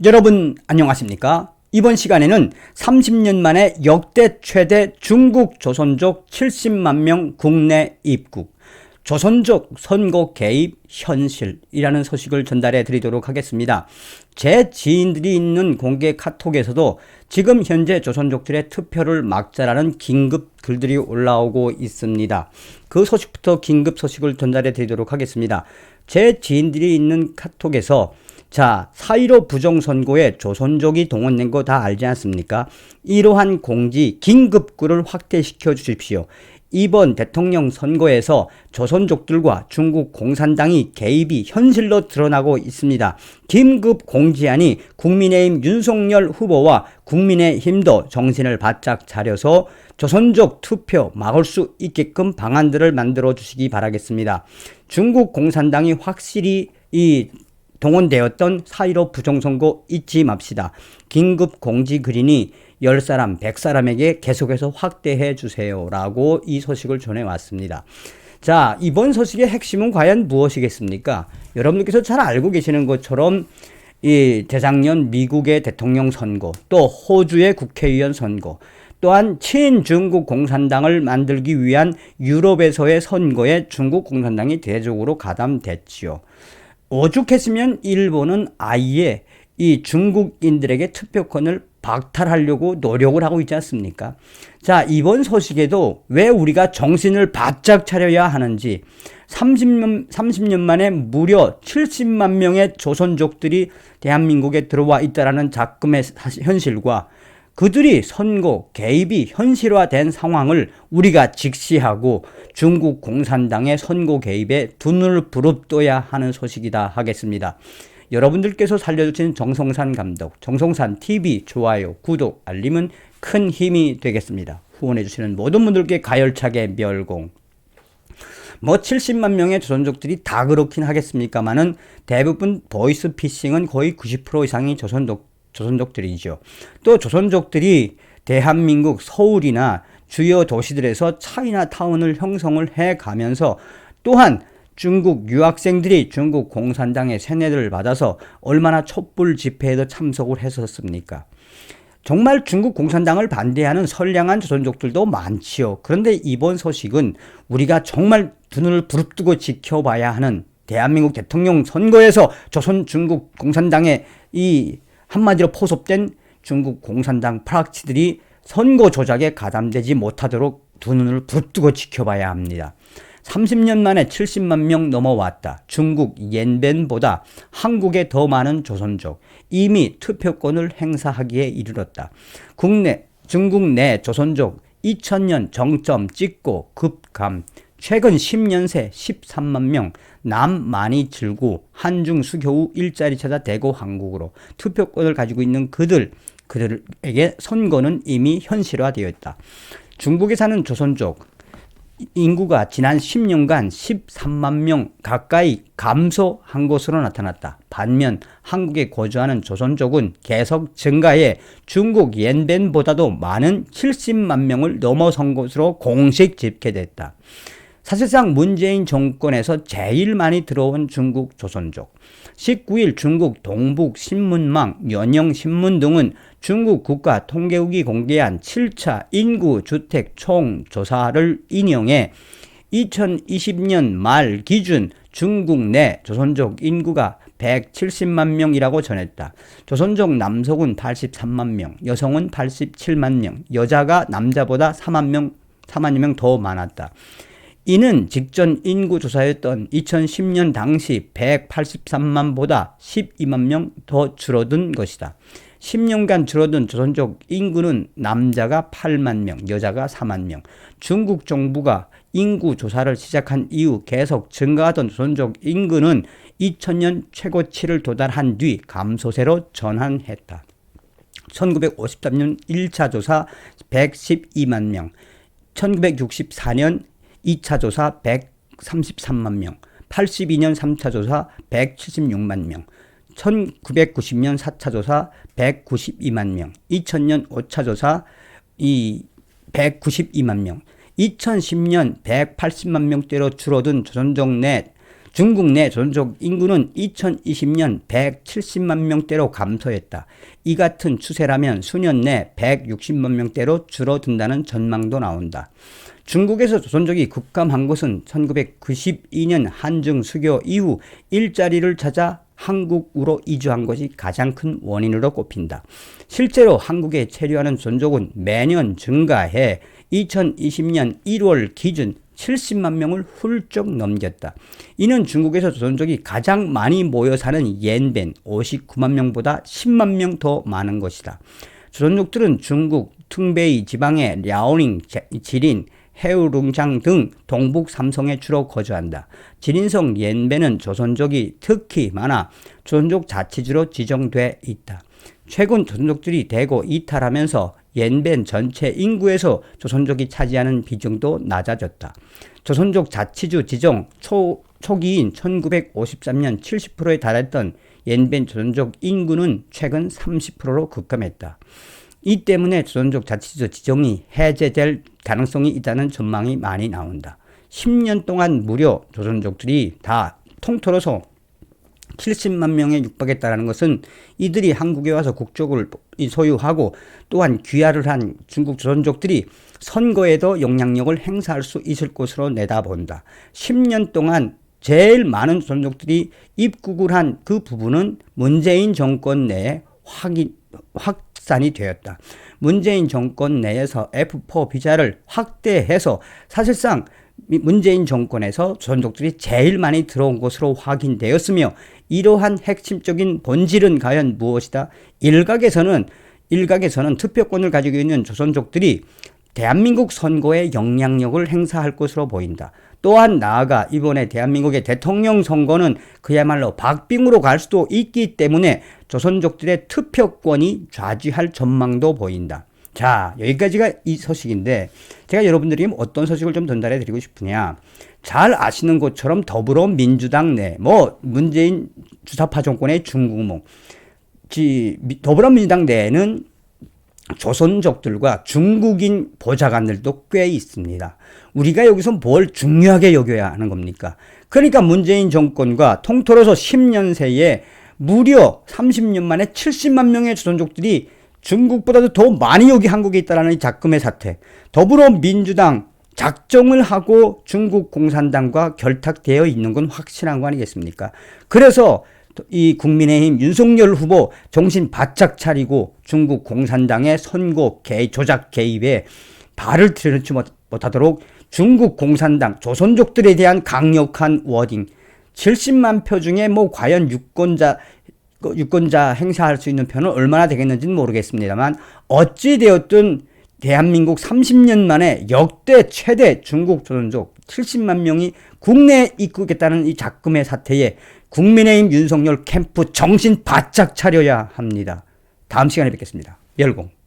여러분 안녕하십니까? 이번 시간에는 30년 만에 역대 최대 중국 조선족 70만 명 국내 입국, 조선족 선거 개입 현실이라는 소식을 전달해 드리도록 하겠습니다. 제 지인들이 있는 공개 카톡에서도 지금 현재 조선족들의 투표를 막자라는 긴급 글들이 올라오고 있습니다. 그 소식부터 긴급 소식을 전달해 드리도록 하겠습니다. 제 지인들이 있는 카톡에서 4.15 부정선거에 조선족이 동원된 거 다 알지 않습니까? 이러한 공지 긴급글을 확대시켜 주십시오. 이번 대통령 선거에서 조선족들과 중국 공산당이 개입이 현실로 드러나고 있습니다. 긴급 공지안이 국민의힘 윤석열 후보와 국민의힘도 정신을 바짝 차려서 조선족 투표 막을 수 있게끔 방안들을 만들어 주시기 바라겠습니다. 중국 공산당이 확실히 동원되었던 4.15 부정선거 잊지 맙시다. 긴급 공지 글이니 10사람, 100사람에게 계속해서 확대해 주세요. 라고 이 소식을 전해왔습니다. 자, 이번 소식의 핵심은 과연 무엇이겠습니까? 여러분들께서 잘 알고 계시는 것처럼 재작년 미국의 대통령 선거, 또 호주의 국회의원 선거, 또한 친중국 공산당을 만들기 위한 유럽에서의 선거에 중국 공산당이 대적으로 가담됐지요. 오죽했으면 일본은 아예 이 중국인들에게 투표권을 박탈하려고 노력을 하고 있지 않습니까? 자, 이번 소식에도 왜 우리가 정신을 바짝 차려야 하는지 30년 만에 무려 70만 명의 조선족들이 대한민국에 들어와 있다는 작금의 현실과 그들이 선거 개입이 현실화된 상황을 우리가 직시하고 중국 공산당의 선거 개입에 두 눈을 부릅떠야 하는 소식이다 하겠습니다. 여러분들께서 살려주신 정성산 감독, 정성산 TV 좋아요, 구독, 알림은 큰 힘이 되겠습니다. 후원해주시는 모든 분들께 가열차게 멸공. 70만 명의 조선족들이 다 그렇긴 하겠습니까만은 대부분 보이스피싱은 거의 90% 이상이 조선족들이죠. 또 조선족들이 대한민국 서울이나 주요 도시들에서 차이나타운을 형성을 해가면서 또한 중국 유학생들이 중국 공산당의 세뇌를 받아서 얼마나 촛불 집회에도 참석을 했었습니까? 정말 중국 공산당을 반대하는 선량한 조선족들도 많지요. 그런데 이번 소식은 우리가 정말 두 눈을 부릅뜨고 지켜봐야 하는 대한민국 대통령 선거에서 조선 중국 공산당의 한마디로 포섭된 중국 공산당 프락치들이 선거 조작에 가담되지 못하도록 두 눈을 부릅뜨고 지켜봐야 합니다. 30년 만에 70만 명 넘어왔다. 중국 옌벤보다 한국에 더 많은 조선족 이미 투표권을 행사하기에 이르렀다. 중국 내 조선족 2000년 정점 찍고 급감. 최근 10년 새 13만 명, 남 많이 즐고 한중 수교 후 일자리 찾아 대거 한국으로 투표권을 가지고 있는 그들에게 선거는 이미 현실화되었다. 중국에 사는 조선족 인구가 지난 10년간 13만 명 가까이 감소한 것으로 나타났다. 반면 한국에 거주하는 조선족은 계속 증가해 중국 옌벤보다도 많은 70만 명을 넘어선 것으로 공식 집계됐다. 사실상 문재인 정권에서 제일 많이 들어온 중국 조선족. 19일 중국 동북 신문망 연영신문 등은 중국 국가통계국이 공개한 7차 인구주택 총조사를 인용해 2020년 말 기준 중국 내 조선족 인구가 170만 명이라고 전했다. 조선족 남성은 83만 명, 여성은 87만 명, 여자가 남자보다 4만여 명 더 많았다. 이는 직전 인구조사였던 2010년 당시 183만보다 12만 명 더 줄어든 것이다. 10년간 줄어든 조선족 인구는 남자가 8만 명, 여자가 4만 명. 중국 정부가 인구조사를 시작한 이후 계속 증가하던 조선족 인구는 2000년 최고치를 도달한 뒤 감소세로 전환했다. 1953년 1차 조사 112만 명, 1964년 2차 조사 133만 명, 82년 3차 조사 176만 명, 1990년 4차 조사 192만 명, 2000년 5차 조사 192만 명, 2010년 180만 명대로 줄어든 조선족 내 중국 내 조선족 인구는 2020년 170만 명대로 감소했다. 이 같은 추세라면 수년 내 160만 명대로 줄어든다는 전망도 나온다. 중국에서 조선족이 급감한 것은 1992년 한중 수교 이후 일자리를 찾아 한국으로 이주한 것이 가장 큰 원인으로 꼽힌다. 실제로 한국에 체류하는 조선족은 매년 증가해 2020년 1월 기준 70만 명을 훌쩍 넘겼다. 이는 중국에서 조선족이 가장 많이 모여 사는 옌벤 59만 명보다 10만 명 더 많은 것이다. 조선족들은 중국 퉁베이 지방의 랴오닝, 지린, 해우룽장 등 동북 삼성에 주로 거주한다. 지린성 옌벤은 조선족이 특히 많아 조선족 자치주로 지정돼 있다. 최근 조선족들이 대거 이탈하면서 옌벤 전체 인구에서 조선족이 차지하는 비중도 낮아졌다. 조선족 자치주 지정 초기인 1953년 70%에 달했던 옌벤 조선족 인구는 최근 30%로 급감했다. 이 때문에 조선족 자치주 지정이 해제될 가능성이 있다는 전망이 많이 나온다. 10년 동안 무려 조선족들이 다 통틀어서 70만 명에 육박했다는 것은 이들이 한국에 와서 국적을 소유하고 또한 귀화를 한 중국 조선족들이 선거에도 영향력을 행사할 수 있을 것으로 내다본다. 10년 동안 제일 많은 조선족들이 입국을 한 그 부분은 문재인 정권 내에 확산이 되었다. 문재인 정권 내에서 F4 비자를 확대해서 사실상 문재인 정권에서 조선족들이 제일 많이 들어온 것으로 확인되었으며 이러한 핵심적인 본질은 과연 무엇이다? 일각에서는 투표권을 가지고 있는 조선족들이 대한민국 선거에 영향력을 행사할 것으로 보인다. 또한 나아가 이번에 대한민국의 대통령 선거는 그야말로 박빙으로 갈 수도 있기 때문에 조선족들의 투표권이 좌지할 전망도 보인다. 자, 여기까지가 이 소식인데 제가 여러분들이 어떤 소식을 좀 전달해 드리고 싶으냐. 잘 아시는 것처럼 더불어민주당 내 문재인 주사파 정권의 중국몽 더불어민주당 내에는 조선족들과 중국인 보좌관들도 꽤 있습니다. 우리가 여기서 뭘 중요하게 여겨야 하는 겁니까? 그러니까 문재인 정권과 통틀어서 10년 새에 무려 30년 만에 70만 명의 조선족들이 중국보다도 더 많이 여기 한국에 있다는 이 작금의 사태. 더불어민주당 작정을 하고 중국 공산당과 결탁되어 있는 건 확실한 거 아니겠습니까? 그래서 이 국민의힘 윤석열 후보 정신 바짝 차리고 중국 공산당의 선거 조작 개입에 발을 들여놓지 못하도록 중국 공산당 조선족들에 대한 강력한 워딩 70만 표 중에 과연 유권자 행사할 수 있는 표는 얼마나 되겠는지는 모르겠습니다만 어찌되었든 대한민국 30년 만에 역대 최대 중국 조선족 70만 명이 국내에 입국했다는 이 작금의 사태에 국민의힘 윤석열 캠프 정신 바짝 차려야 합니다. 다음 시간에 뵙겠습니다. 열공.